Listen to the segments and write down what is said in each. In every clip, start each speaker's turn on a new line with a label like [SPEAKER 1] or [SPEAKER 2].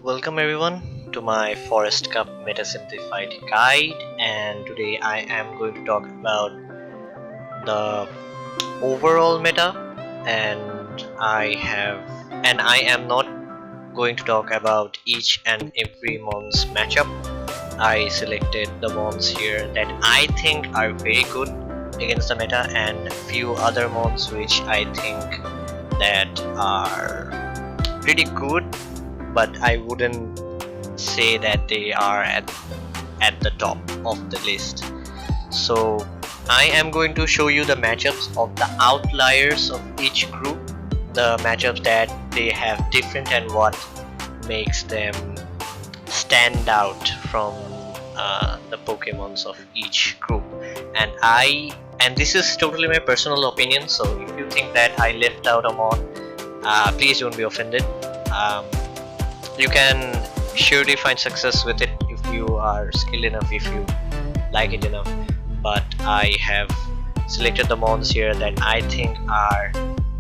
[SPEAKER 1] Welcome everyone to my Forest Cup Meta Simplified guide, and today I am going to talk about the overall meta, and I am not going to talk about each and every mon's matchup. I selected the mons here that I think are very good against the meta, and few other mons which I think that are pretty good, but I wouldn't say that they are at the top of the list. So I am going to show you the matchups of the outliers of each group, the matchups that they have different and what makes them stand out from the Pokemons of each group. And this is totally my personal opinion, so if you think that I left out a mon, please don't be offended. You can surely find success with it if you are skilled enough, if you like it enough, but I have selected the mons here that I think are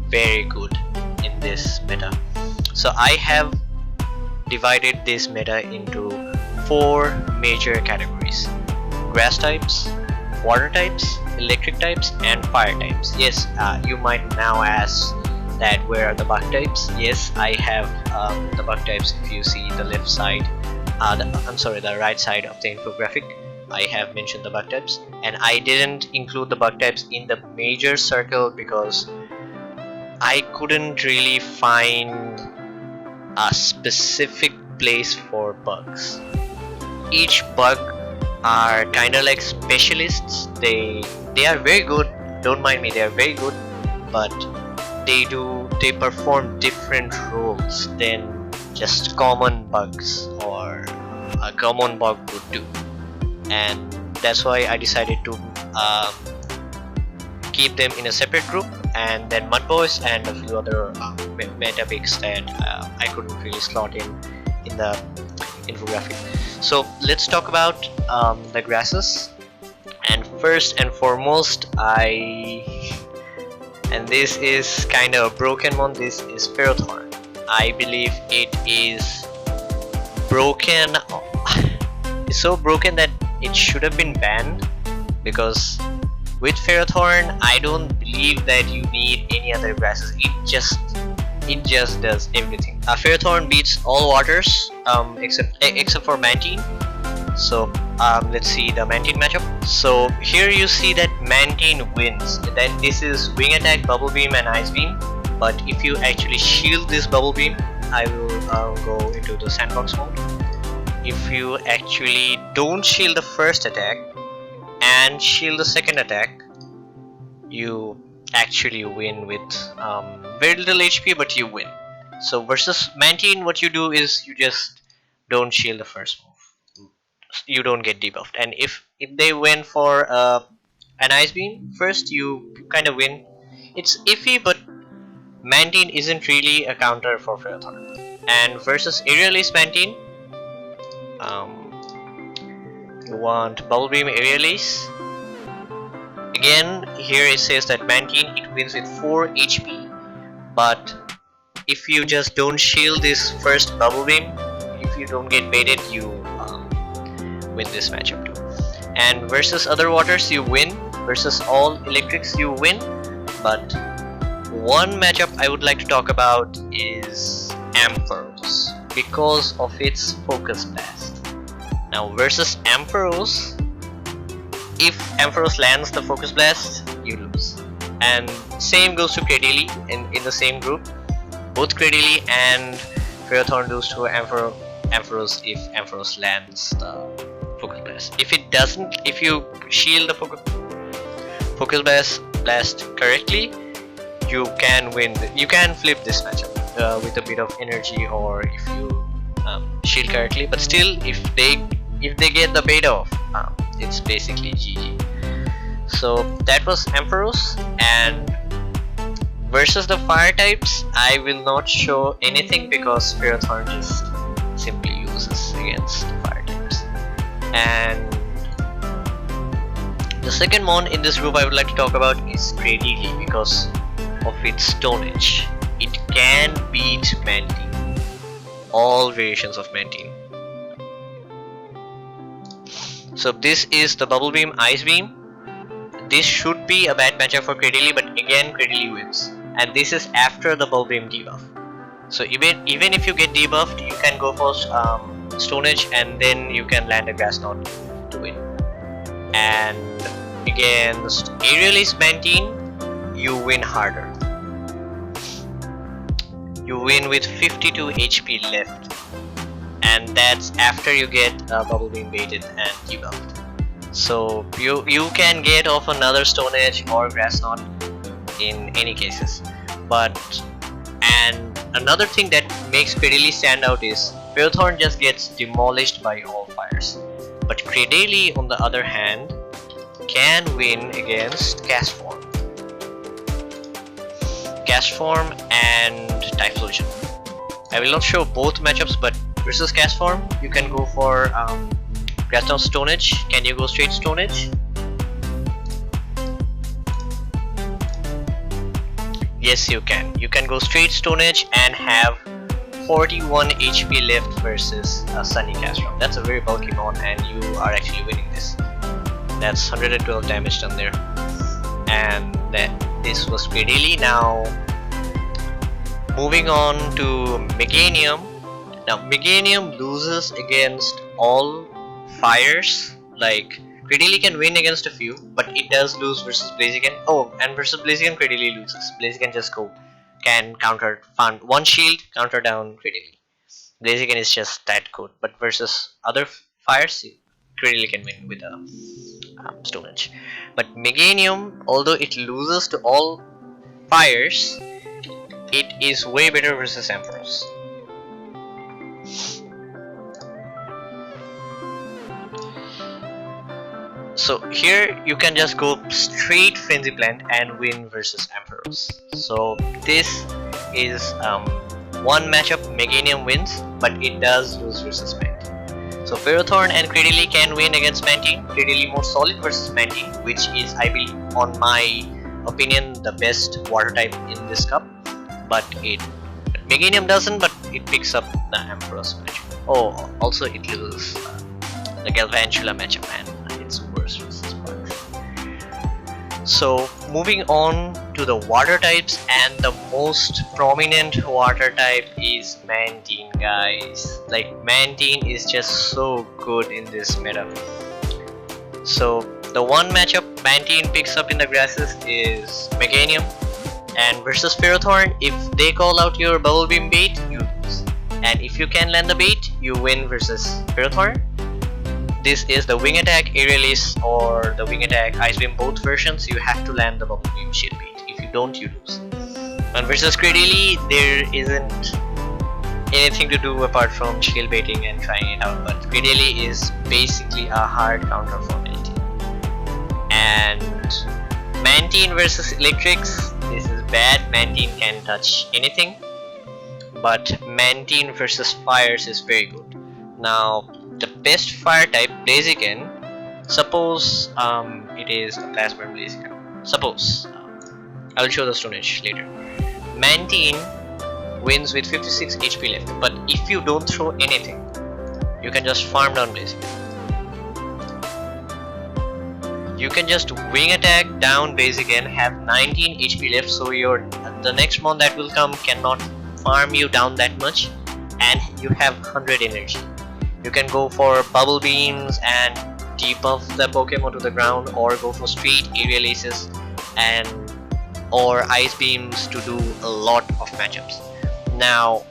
[SPEAKER 1] very good in this meta. So I have divided this meta into 4 major categories: grass types, water types, electric types, and fire types. Yes, you might now ask that where are the bug types. Yes, I have the bug types. If you see the left side, the right side of the infographic, I have mentioned the bug types, and I didn't include the bug types in the major circle because I couldn't really find a specific place for bugs. Each bug are kinda like specialists. They are very good, don't mind me, they are very good, but they perform different roles than just common bugs or a common bug would do, and that's why I decided to keep them in a separate group, and then Mudboys and a few other meta picks that I couldn't really slot in the infographic. So let's talk about the grasses, and first and foremost, and this is kind of a broken one, this is Ferrothorn. I believe it is broken. It's so broken that it should have been banned, because with Ferrothorn I don't believe that you need any other grasses. It just does everything. Ferrothorn beats all waters except for Mantine. So let's see the Mantine matchup. So here you see that Mantine wins. Then this is Wing Attack, Bubble Beam, and Ice Beam. But if you actually shield this Bubble Beam, I will go into the sandbox mode. If you actually don't shield the first attack and shield the second attack, you actually win with very little HP, but you win. So versus Mantine, what you do is you just don't shield the first move. You don't get debuffed, and if they win for an Ice Beam first, you kind of win. It's iffy, but Mantine isn't really a counter for Ferrothorn. And versus Aerial Ace Mantine, you want Bubble Beam Aerial Ace. Again, here it says that Mantine, it wins with 4 HP, but if you just don't shield this first Bubble Beam, if you don't get baited, you win this matchup too. And versus other waters, you win. Versus all electrics, you win. But one matchup I would like to talk about is Ampharos, because of its Focus Blast. Now versus Ampharos, if Ampharos lands the Focus Blast, you lose. And same goes to Cradily in the same group. Both Cradily and Ferrothorn lose to Ampharos if Ampharos lands the Focus Blast. If it doesn't, if you shield the Focus Blast correctly, you can win. You can flip this matchup with a bit of energy, or if you shield correctly. But still, if they get the bait off, it's basically GG. So that was Ampharos. And versus the fire types, I will not show anything because Ferrothorn just simply uses against the fire types. And the second mon in this group I would like to talk about is Cradily, because of its Stone Edge. It can beat Mantine. all variations of Mantine. So this is the Bubble Beam, Ice Beam. This should be a bad matchup for Cradily, but again Cradily wins. And this is after the Bubble Beam debuff. So even if you get debuffed, you can go for Stone Edge and then you can land a Grass Knot to win. And against Aerial Ace Mantine, you win harder. You win with 52 HP left, and that's after you get Bubble Beam baited and debuffed. So you can get off another Stone Edge or Grass Knot in any cases. And another thing that makes Cradily stand out is Ferrothorn just gets demolished by all fires. But Cradily, on the other hand, can win against Castform. Castform and Typhlosion. I will not show both matchups, but versus Castform, you can go for Grass Knot Stone Edge. Can you go straight Stone Edge? Yes, you can. You can go straight Stone Edge and have 41 HP left versus Sunny Castform. That's a very bulky mon, and you are actually winning this. That's 112 damage done there. And this was Cradily. Now moving on to Meganium. Now Meganium loses against all fires. Like Cradily can win against a few, but it does lose versus Blaziken. Oh, and versus Blaziken, Cradily loses. Blaziken just can counter, found one shield, counter down Cradily. Blaziken is just that good, but versus other fires, Cradily can win with a Stone Edge. But Meganium, although it loses to all fires, it is way better versus Ampharos. So here you can just go straight Frenzy Plant and win versus Ampharos. So this is one matchup Meganium wins, but it does lose versus Mantine. So Ferrothorn and Cradily can win against Mantine. Cradily more solid versus Mantine, which is, I believe, on my opinion, the best water type in this cup. But Meganium doesn't, but it picks up the Ampharos matchup. Oh, also it loses the Galvantula matchup, and it's worse versus Bugs. So moving on to the water types, and the most prominent water type is Mantine, guys. Like Mantine is just so good in this meta. So the one matchup Mantine picks up in the grasses is Meganium, and versus Ferrothorn, if they call out your Bubble Beam bait, you lose. And if you can land the bait, you win versus Ferrothorn. This is the Wing Attack Aerial Ace or the Wing Attack Ice Beam, both versions. You have to land the Bubble Beam shield bait. If you don't, you lose. And versus Cradily, there isn't anything to do apart from shield baiting and trying it out. But Cradily is basically a hard counter for Mantine. And Mantine versus Electrics, this is bad. Mantine can touch anything, but Mantine versus Fires is very good. Now the best fire type, Blaziken, suppose it is a Plasma Blaziken. Suppose I will show the Stone Edge later. Mantine wins with 56 HP left, but if you don't throw anything, you can just farm down Blaziken. You can just Wing Attack down Blaziken, have 19 HP left, so the next mon that will come cannot farm you down that much, and you have 100 energy. You can go for Bubble Beams and debuff the Pokemon to the ground, or go for straight Aerial Aces or Ice Beams to do a lot of matchups. Now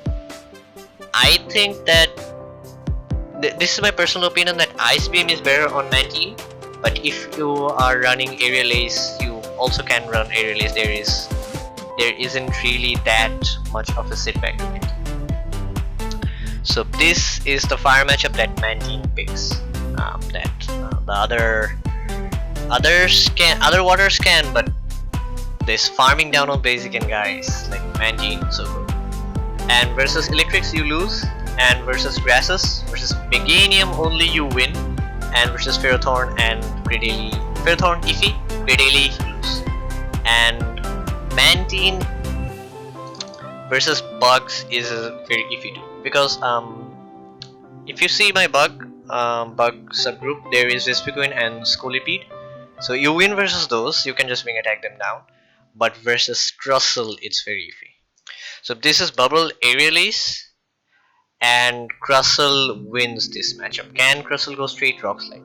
[SPEAKER 1] I think that this is my personal opinion, that Ice Beam is better on Mantine, but if you are running Aerial Ace, you also can run Aerial Ace. There isn't really that much of a setback to it. So this is the fire matchup that Mantine picks. The other waters can, but this farming down on Blaziken, guys, like Mantine, so good. And versus Electrics you lose, and versus grasses, versus Meganium only you win, and versus Ferrothorn and Cradily, Ferrothorn iffy, Cradily you lose. And Mantine versus Bugs is very iffy too, because if you see my bug subgroup, there is Vespiquen and Scolipede. So you win versus those, you can just wing attack them down. But versus Crustle, it's very iffy. So this is Bubble Aerialise, and Crustle wins this matchup. Can Crustle go straight Rock Slide?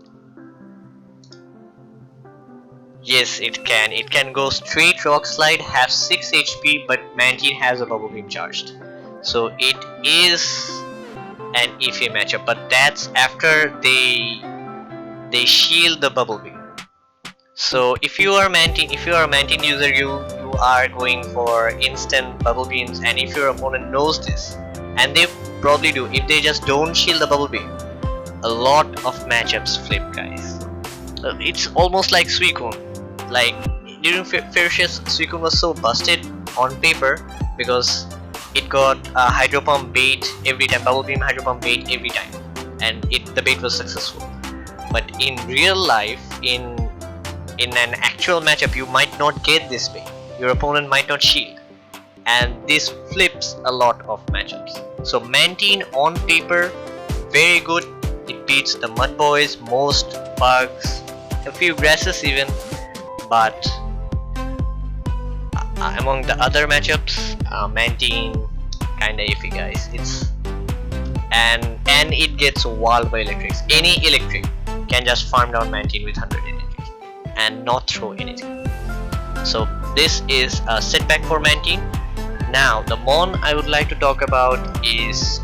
[SPEAKER 1] Yes, it can. It can go straight Rock Slide, have 6 HP, but Mantine has a Bubble Beam charged. So it is an iffy matchup, but that's after they shield the Bubble Beam. So if you are a Mantine user, you are going for instant Bubble Beams, and if your opponent knows this, and they probably do, if they just don't shield the Bubble Beam, a lot of matchups flip, guys. It's almost like Suicune. Like during Ferocious, Suicune was so busted on paper because it got Hydro Pump bait every time, Bubble Beam Hydro Pump bait every time, and the bait was successful. But in real life, in an actual matchup, you might not get this bait. Your opponent might not shield, and this flips a lot of matchups. So Mantine on paper, very good. It beats the Mud Boys, most bugs, a few grasses even, but among the other matchups, Mantine kinda iffy, guys. And it gets walled by electrics. Any electric can just farm down Mantine with 100 energy and not throw anything. So this is a setback for Mantine. Now the mon I would like to talk about is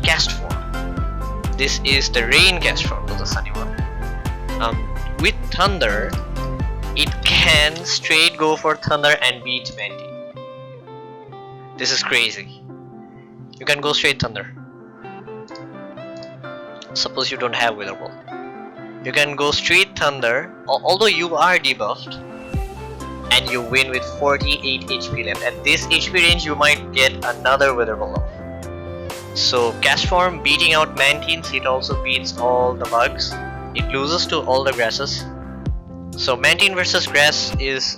[SPEAKER 1] Cast Form. This is the Rain Cast Form of the Sunny one. With Thunder, it can straight go for Thunder and beat Mantine. This is crazy. You can go straight Thunder. Suppose you don't have Wither Ball. You can go straight Thunder, although you are debuffed, and you win with 48 HP left. At this HP range, you might get another Wither Ball off. So Cast Form beating out Mantines, it also beats all the bugs. It loses to all the grasses. So Mantine versus grass is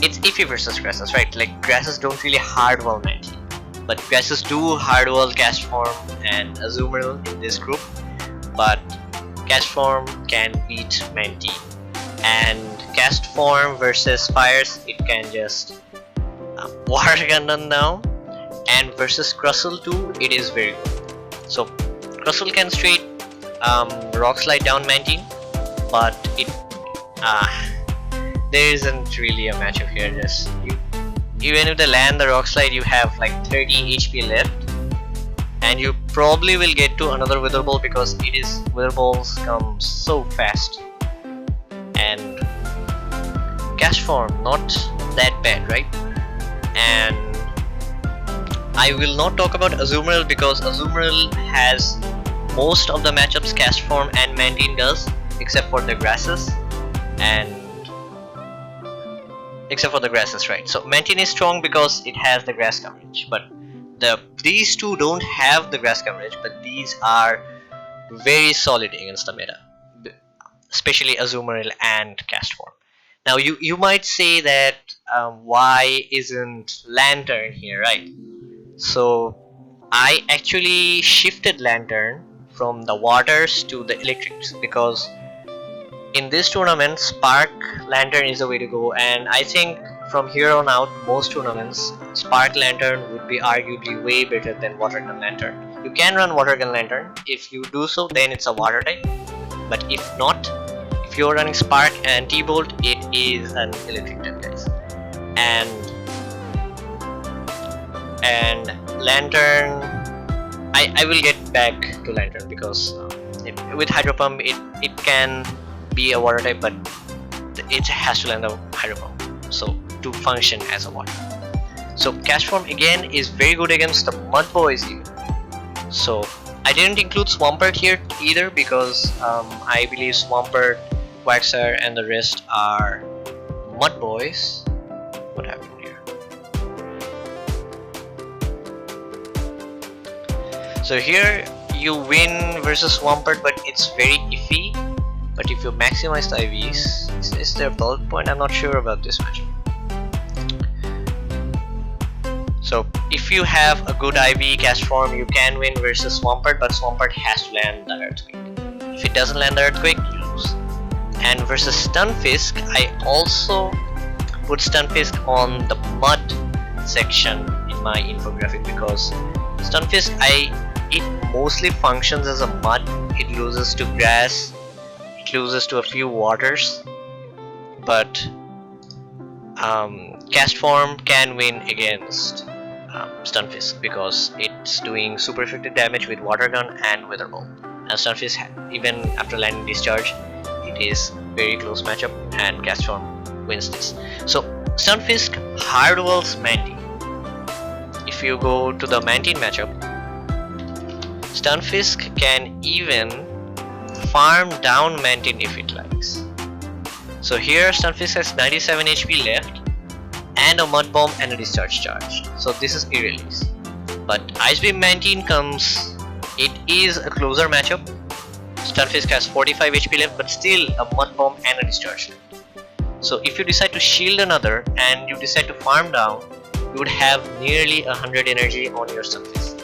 [SPEAKER 1] it's iffy versus grasses, right? Like grasses don't really hardwall Mantine, but grasses do hardwall Cast Form and Azumarill in this group. But Cast Form can beat Mantine, and Cast Form versus Fires, it can just Water Gun them down, and versus Crustle too, it is very good. So Crustle can straight Rock Slide down Mantine, but there isn't really a matchup here. Just even if they land the Rock Slide, you have like 30 HP left, and you probably will get to another Wither Ball because Wither Balls come so fast. And Cast Form, not that bad, right? And I will not talk about Azumarill because Azumarill has most of the matchups Cast Form and Mantine does, except for the grasses, right? So Mantine is strong because it has the grass coverage, but these two don't have the grass coverage, but these are very solid against the meta, especially Azumarill and Cast Form. Now you might say that why isn't Lantern here, right? So I actually shifted Lantern from the waters to the electrics because in this tournament Spark Lantern is the way to go, and I think from here on out most tournaments Spark Lantern would be arguably way better than Water Gun Lantern. You can run Water Gun Lantern. If you do so, then it's a water type, but if not, if you're running Spark and T-Bolt, it is an electric type, guys. And Lantern, I will get back to Lantern because with Hydro Pump it can be a water type, but it has to land a Hydro Pump so to function as a water. So Cast Form again is very good against the Mud Boys even. So I didn't include Swampert here either because I believe Swampert, Quagsire and the rest are Mud Boys. What happened here? So here you win versus Swampert, but it's very iffy. But if you maximize the IVs, is there a bullet point? I'm not sure about this matchup. So if you have a good IV cast form, you can win versus Swampert, but Swampert has to land the Earthquake. If it doesn't land the Earthquake, you lose. And versus Stunfisk, I also put Stunfisk on the mud section in my infographic because Stunfisk, it mostly functions as a mud. It loses to grass, it loses to a few waters, but cast form can win against Stunfisk because it's doing super effective damage with water gun and weather ball. And Stunfisk, even after landing discharge, it is very close matchup and cast form wins this. So Stunfisk hardwalls Mantine. If you go to the Mantine matchup, Stunfisk can even farm down Mantine if it likes. So here Stunfisk has 97 HP left and a Mud Bomb and a Discharge charge. So this is a release. But Ice Beam Mantine comes, it is a closer matchup. Stunfisk has 45 HP left but still a Mud Bomb and a Discharge left. So if you decide to shield another and you decide to farm down, you would have nearly 100 energy on your Stunfisk.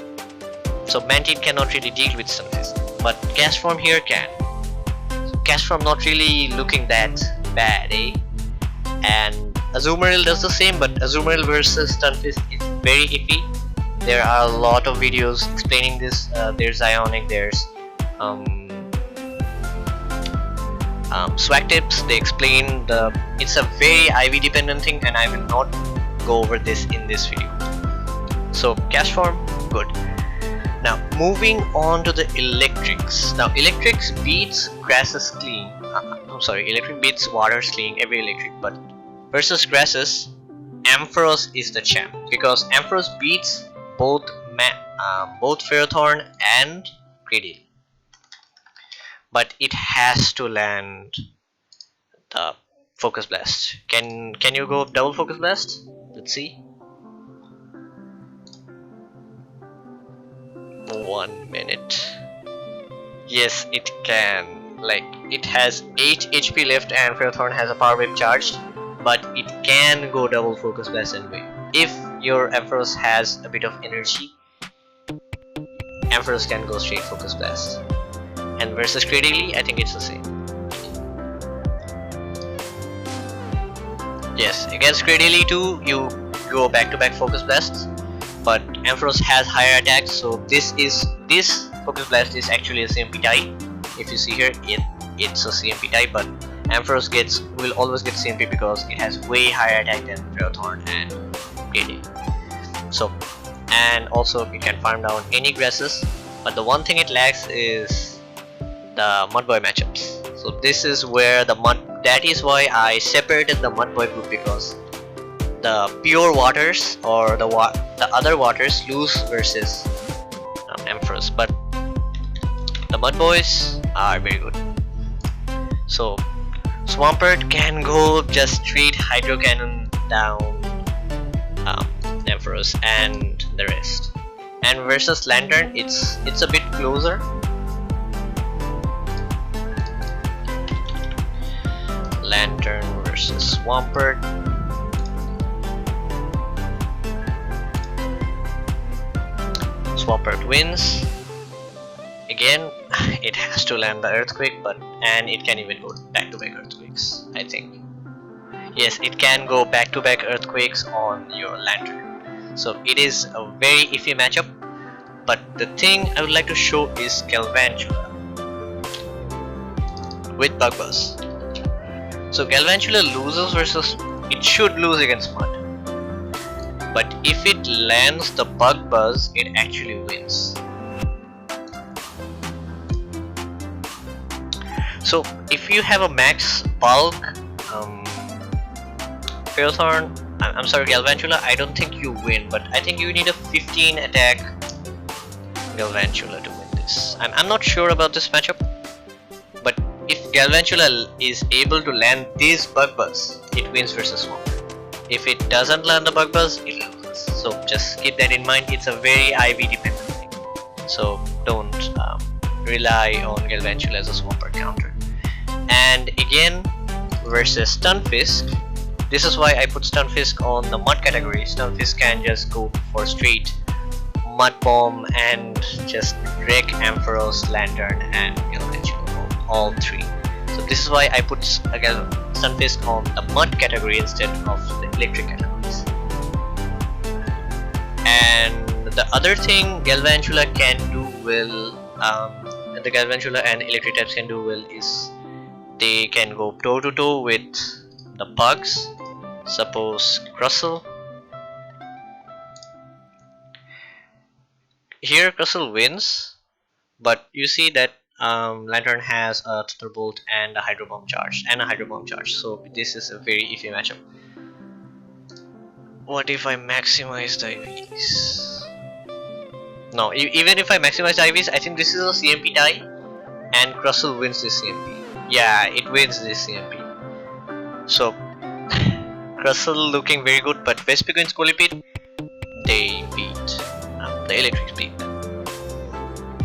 [SPEAKER 1] So Mantine cannot really deal with Stunfisk, but cast form here can. So cast form not really looking that bad, eh? And Azumarill does the same, but Azumarill versus Stunfisk is very iffy. There are a lot of videos explaining this. There's Ionic, there's Swag Tips. They explain it's a very IV dependent thing, and I will not go over this in this video. So cast form, good. Now moving on to the Electrics. Now Electrics beats Grasses clean. Electric beats Waters clean every Electric, but versus Grasses, Ampharos is the champ because Ampharos beats both Ferrothorn and Cradle. But it has to land the Focus Blast. Can you go double Focus Blast? Let's see. 1 minute. Yes, it can. Like, it has 8 HP left and Ferrothorn has a Power Wave charged, but it can go double Focus Blast and win. If your Ampharos has a bit of energy, Ampharos can go straight Focus Blast. And versus Cradily, I think it's the same. Yes, against Cradily too, you go back-to-back Focus Blasts, but Ampharos has higher attacks, so this Focus Blast is actually a CMP tie. If you see here, it's a CMP tie, but Ampharos will always get CMP because it has way higher attack than Ferrothorn and Cradily. So, and also it can farm down any grasses, but the one thing it lacks is the Mudboy matchups. So this is where that is why I separated the Mudboy group, because the pure waters or the other waters lose versus Ampharos, but the Mudboys are very good. So Swampert can go just straight Hydro Cannon down Ampharos and the rest. And versus Lantern, it's a bit closer. Lantern versus Swampert. Swampert wins. Again, it has to land the Earthquake, and it can even go back-to-back Earthquakes, I think. Yes, it can go back-to-back Earthquakes on your Lantern. So it is a very iffy matchup, but the thing I would like to show is Galvantula with Bug Buzz. So Galvantula loses versus, it should lose against Mud, but if it lands the Bug Buzz, it actually wins. So if you have a max bulk Ferrothorn, I'm sorry, Galvantula, I don't think you win, but I think you need a 15 attack Galvantula to win this. I'm not sure about this matchup, but if Galvantula is able to land this Bug Buzz, it wins versus Swampert. If it doesn't land the Bug Buzz, it loses. So just keep that in mind. It's a very IV dependent thing, so don't rely on Galvantula as a Swampert counter. And again, versus Stunfisk, this is why I put Stunfisk on the mud category. Stunfisk can just go for straight mud bomb and just wreck Ampharos, Lantern, and Galvantula, all three. So this is why I put again Stunfisk on the mud category instead of the electric categories. And the other thing Galvantula can do well, the Galvantula and electric types can do well, is they can go toe to toe with the bugs. Suppose Crustle. Here Crustle wins, but you see that Lantern has a Thunderbolt and a Hydro Bomb charge so this is a very iffy matchup. What if I maximize the IVs? No, even if I maximize the IVs, I think this is a CMP tie and Crustle wins this CMP. Yeah, it wins this CMP. So Crustle looking very good, but Vespiquen and Scolipede, they beat the electric beat.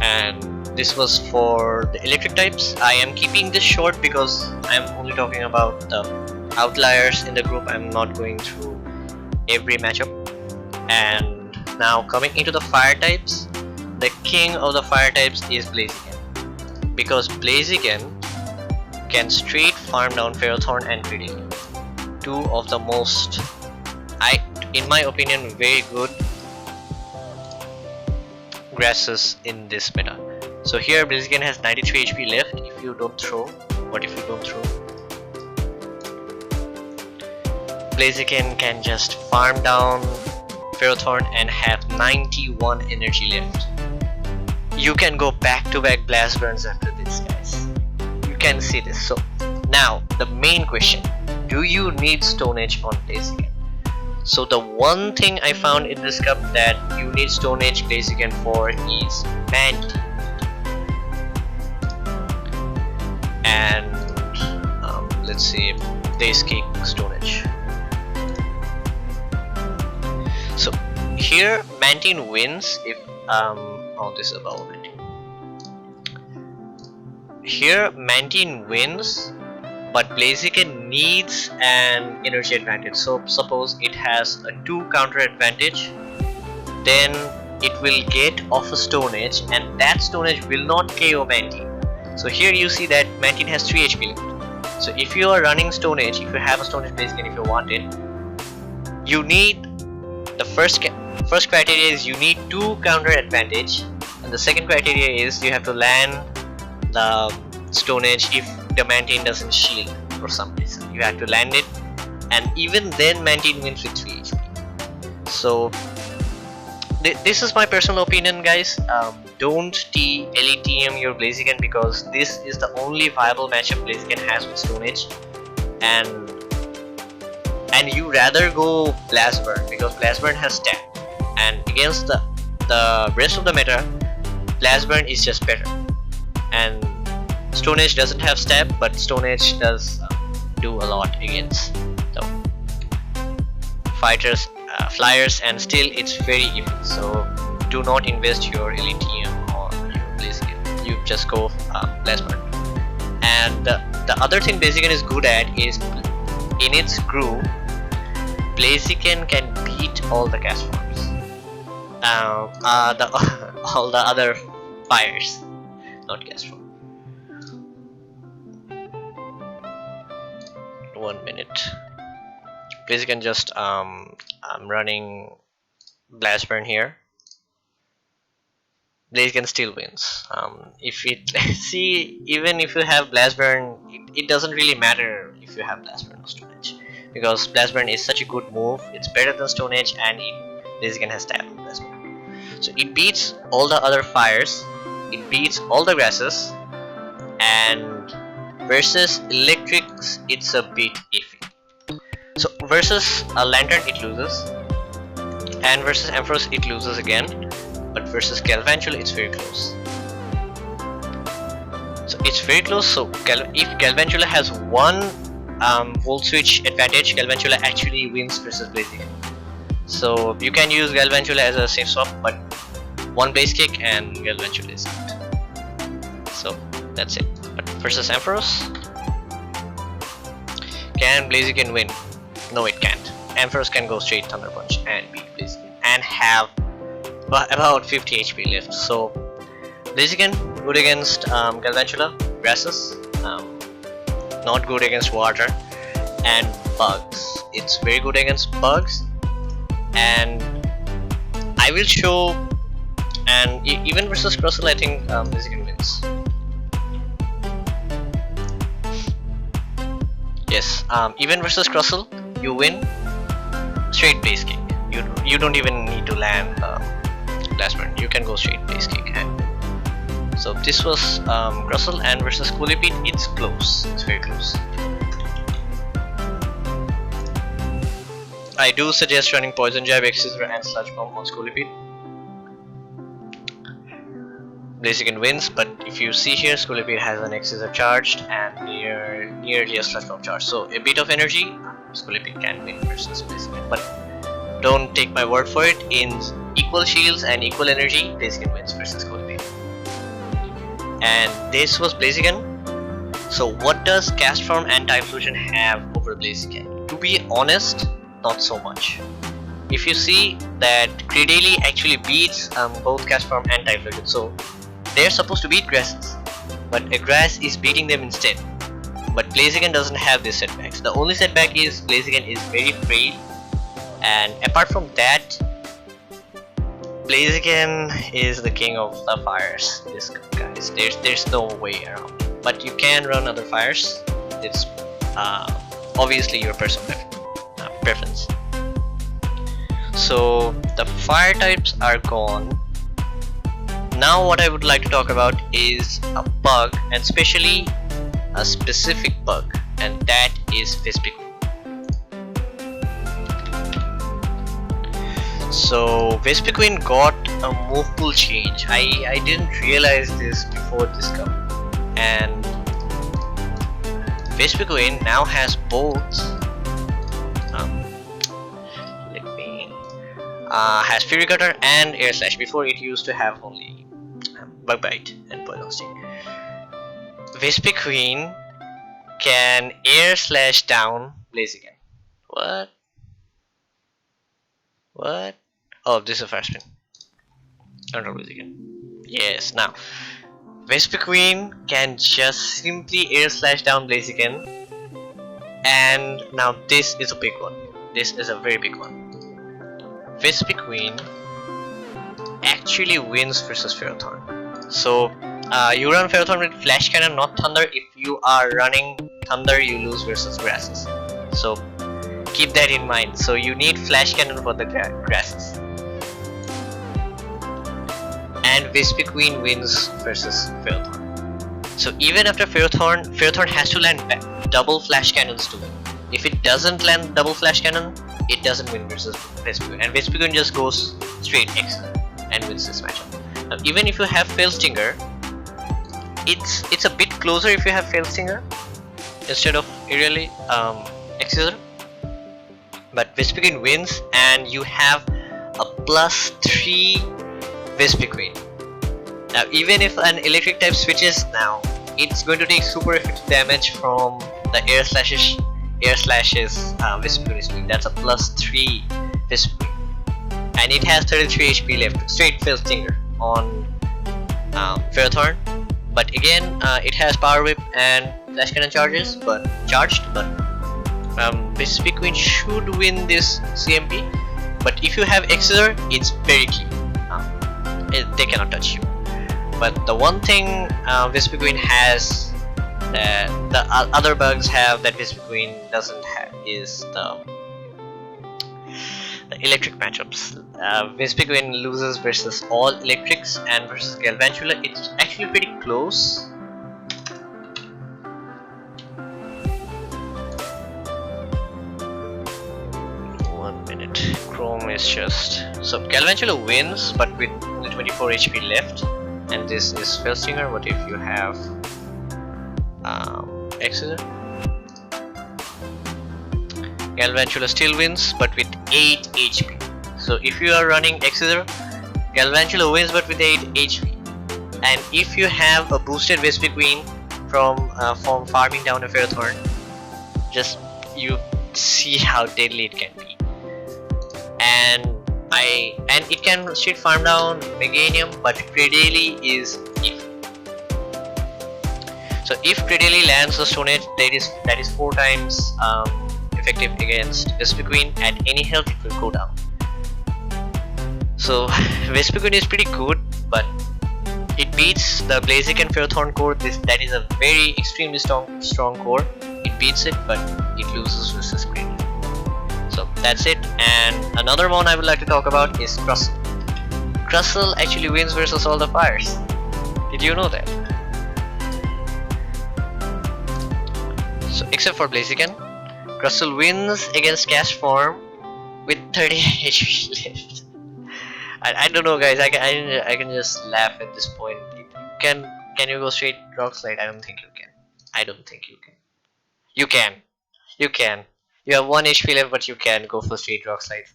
[SPEAKER 1] And this was for the electric types. I am keeping this short because I am only talking about the outliers in the group. I am not going through every matchup. And now coming into the fire types, the king of the fire types is Blaziken, because Blaziken can straight farm down Ferrothorn and Critical, two of the most, in my opinion, very good grasses in this meta. So here Blaziken has 93 HP left if you don't throw. What if you don't throw? Blaziken can just farm down Ferrothorn and have 91 energy left. You can go back to back blast burns after this, guys. You can see this. So now the main question, do you need Stone Edge on Blaziken? So the one thing I found in this cup that you need Stone Edge Blaziken for is Manty. And let's see, Daze Kick, Stone Edge. So here Mantine wins if oh, this is about Mantine. Here Mantine wins, but Blaziken needs an energy advantage. So suppose it has a 2 counter advantage, then it will get off a Stone Edge, and that Stone Edge will not KO Mantine. So here you see that Mantine has 3 HP left. So if you are running Stone Edge, if you have a Stone Edge Blaziken, if you want it, you need the first criteria is you need 2 counter advantage, and the second criteria is you have to land the Stone Edge if the Mantine doesn't shield for some reason. You have to land it, and even then Mantine wins with 3 HP. So this is my personal opinion, guys. Don't LETM your Blaziken, because this is the only viable matchup Blaziken has with Stone Edge, and you rather go Blast Burn because Blast Burn has stat, and against the rest of the meta, Blast Burn is just better. And Stone Edge doesn't have stab, but Stone Edge does do a lot against the fighters, flyers, and still it's very iffy. So do not invest your LETM on your Blaziken. You just go Blast Burn. And the other thing Blaziken is good at is in its group, Blaziken can beat all the cast forms, all the other fires, not cast form. 1 minute. Blaziken just I'm running Blast Burn here. Blaziken still wins. If it see, even if you have Blast Burn, it doesn't really matter if you have Blast Burn or Stone Edge, because Blast Burn is such a good move. It's better than Stone Edge, and Blaziken has stab with Blast Burn. So it beats all the other fires, it beats all the grasses, and versus electrics it's a bit iffy. So versus a Lantern it loses, and versus Ampharos it loses again, but versus Galvantula it's very close. So it's very close. So if Galvantula has one Volt Switch advantage, Galvantula actually wins versus Blaziken. So you can use Galvantula as a safe swap, but one Blaze Kick and Galvantula is out. So that's it. But versus Ampharos, can Blaziken win? No, it can't. Ampharos can go straight Thunder Punch and beat Blaziken and have about 50 HP left. So Blaziken good against Galvantula, grasses, not good against water and bugs. It's very good against bugs, and I will show. And even versus Crustle, I think Blaziken wins. Yes, even versus Crustle, you win straight base kick. You don't even need to land last burn. You can go straight base kick and win. So this was Crustle, and versus Scolipede, it's close. It's very close. I do suggest running Poison Jab, X-Scissor and Sludge Bomb on Scolipede. Blaziken wins, but if you see here, Scolipede has an X-Scissor charged and nearly a Sludge Bomb charge. So a bit of energy, Scolipede can win versus Blaziken. But don't take my word for it. In equal shields and equal energy, Blaziken wins versus Scolipede. And this was Blaziken. So what does Cast Form and Typhlosion have over Blaziken? To be honest, not so much. If you see that Credeli actually beats both Cast Form and Typhlosion, so they're supposed to beat grasses, but a grass is beating them instead. But Blaziken doesn't have these setbacks. The only setback is Blaziken is very frail, and apart from that, Blaziken is the king of the fires. This guys, there's no way around. But you can run other fires. It's obviously your personal preference. So the fire types are gone. Now what I would like to talk about is a bug, and especially a specific bug, and that is Vespiquen. So Vespiquen got a move pool change. I didn't realize this before this come, and Vespiquen now has both has Fury Cutter and Air Slash. Before it used to have only Bug Bite and Poison Sting. Vespiquen can Air Slash down Blaziken. What? What? Oh, this is a fire spin. Control Blaziken. Yes, now Vespiquen can just simply Air Slash down Blaziken, and now this is a big one. This is a very big one. Vespiquen actually wins versus Ferrothorn. So you run Ferrothorn with Flash Cannon, not Thunder. If you are running Thunder, you lose versus grasses. So keep that in mind. So you need Flash Cannon for the grasses. And Vespiquen wins versus Ferrothorn. So even after Ferrothorn has to land double Flash Cannons to win. If it doesn't land double Flash Cannon, it doesn't win versus Vespiquen, and Vespiquen just goes straight X and wins this matchup. Now, even if you have Fail Stinger, it's a bit closer if you have Fail Stinger instead of Aerially X-Scissor. But Vespiquen wins, and you have a +3 Vespiquen. Now, even if an electric type switches now, it's going to take super effective damage from the Air Slashes Vespiquen is doing. That's a +3 Vespiquen, and it has 33 HP left. Straight Fail Stinger on Ferrothorn, but again it has Power Whip and Flash Cannon charged, but Vespiquen should win this CMP. But if you have X-Scissor, it's very key. They cannot touch you. But the one thing Vespiquen has that the other bugs have that Vespiquen doesn't have is the electric matchups. Vespiquen loses versus all electrics, and versus Galvantula it's actually pretty close. Chrome is just so Galvantula wins, but with only 24 HP left, and this is Fail Stinger. What if you have X-Scissor? Galvantula still wins, but with 8 HP. So if you are running X-Scissor, Galvantula wins, but with 8 HP. And if you have a boosted Vespiquen from farming down a Ferrothorn, just you see how deadly it can be. And it can straight farm down Meganium, but Credeli is if. So if Credeli lands the Stone Edge, that is 4 times effective against Vespiquen. At any health, it will go down. So Vespiquen is pretty good, but it beats the Blaziken Ferrothorn core. That is a very extremely strong core. It beats it, but it loses versus Credeli. So that's it. And another one I would like to talk about is Crustle. Crustle actually wins versus all the fires. Did you know that? So except for Blaziken, Crustle wins against Castform with 30 HP left. I don't know, guys. I can just laugh at this point. Can you go straight Rock Slide? I don't think you can. I don't think you can. You can. You can. You have 1 HP left, but you can go for straight Rock Slide.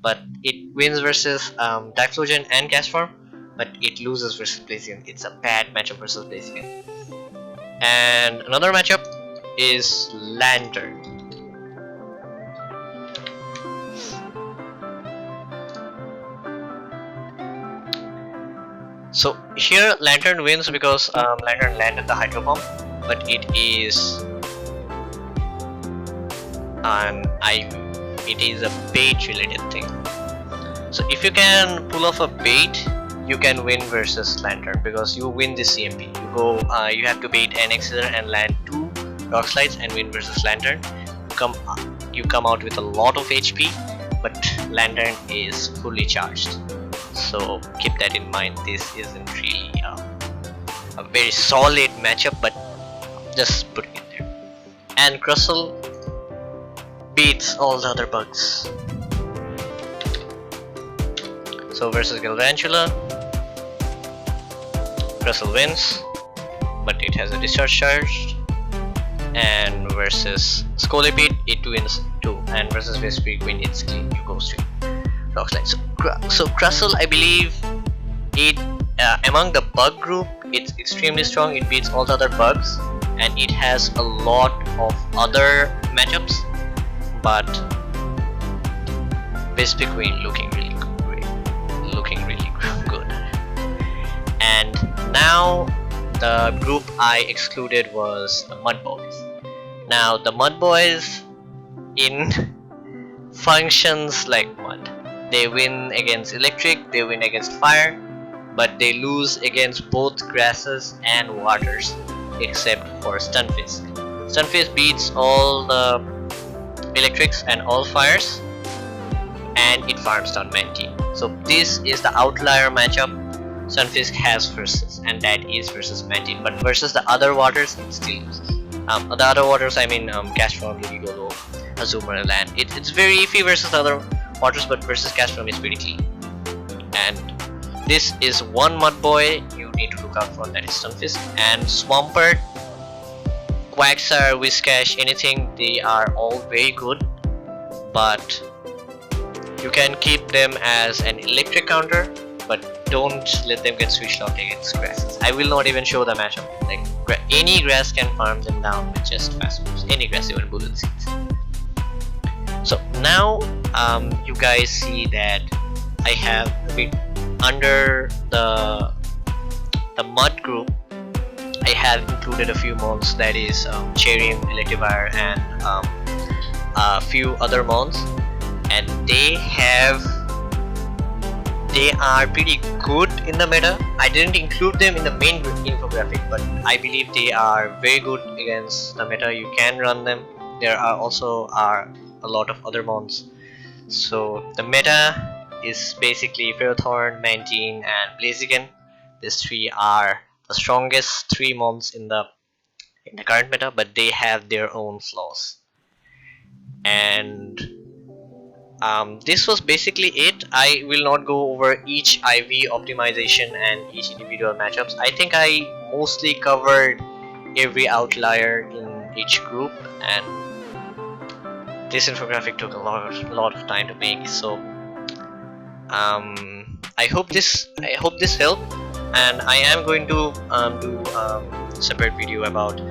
[SPEAKER 1] But it wins versus Darkflosion and Castform, but it loses versus Blaziken. It's a bad matchup versus Blaziken. And another matchup is Lantern. So here Lantern wins because Lantern landed the Hydro Pump, but it is it is a bait related thing. So if you can pull off a bait, you can win versus Lantern because you win this CMP. You have to bait an Exeter and land 2 Rock Slides and win versus Lantern. You come out with a lot of HP, but Lantern is fully charged. So keep that in mind. This isn't really a very solid matchup, but just putting it there. And Crustle beats all the other bugs. So versus Galvantula, Crustle wins, but it has a discharge charge. And versus Scolipede, it wins too. And versus Vespiquen, it's clean. You go straight Rock Slide. So Crustle, I believe, it among the bug group, it's extremely strong. It beats all the other bugs, and it has a lot of other matchups. But Vespiquen looking really great, looking really good. And now the group I excluded was the Mud Boys. Now the Mud Boys in functions like mud. They win against electric, they win against fire, but they lose against both grasses and waters, except for Stunfisk. Stunfisk beats all the electrics and all fires, and it farms down Mantine. So this is the outlier matchup Stunfisk has versus, and that is versus Mantine. But versus the other waters, it still loses. The other waters, I mean Castform, Ludicolo, Azumarill, and Land. It's very iffy versus the other waters, but versus Castform is pretty clean. And this is one Mud Boy you need to look out for, that is Stunfisk. And Swampert, Quagsire, Whiscash, anything, they are all very good, but you can keep them as an electric counter, but don't let them get switched out against grasses. I will not even show the matchup. Like any grass can farm them down with just fast moves. Any grass, even Bullet Seeds. So now you guys see that I have under the mud group, I have included a few mons, that is Cherium, Electivire, and a few other mons, and they are pretty good in the meta. I didn't include them in the main infographic, but I believe they are very good against the meta. You can run them. There are also a lot of other mons. So the meta is basically Ferrothorn, Mantine, and Blaziken. These 3 are the strongest 3 mons in the current meta, but they have their own flaws. And this was basically it. I will not go over each IV optimization and each individual matchups. I think I mostly covered every outlier in each group, and this infographic took a lot of time to make. So I hope this helped, and I am going to do a separate video about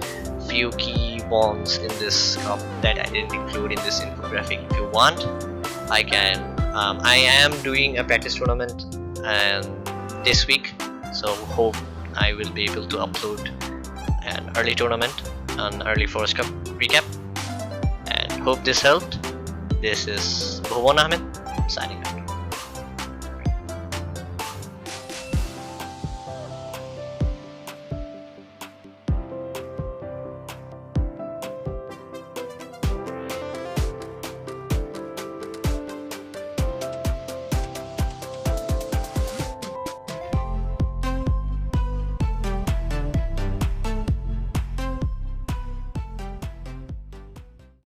[SPEAKER 1] few key Pokemons in this cup that I didn't include in this infographic. If you want, I can. I am doing a practice tournament and this week, so hope I will be able to upload an early tournament, an early Forest Cup recap, and hope this helped. This is Bhuvan Ahmed signing out.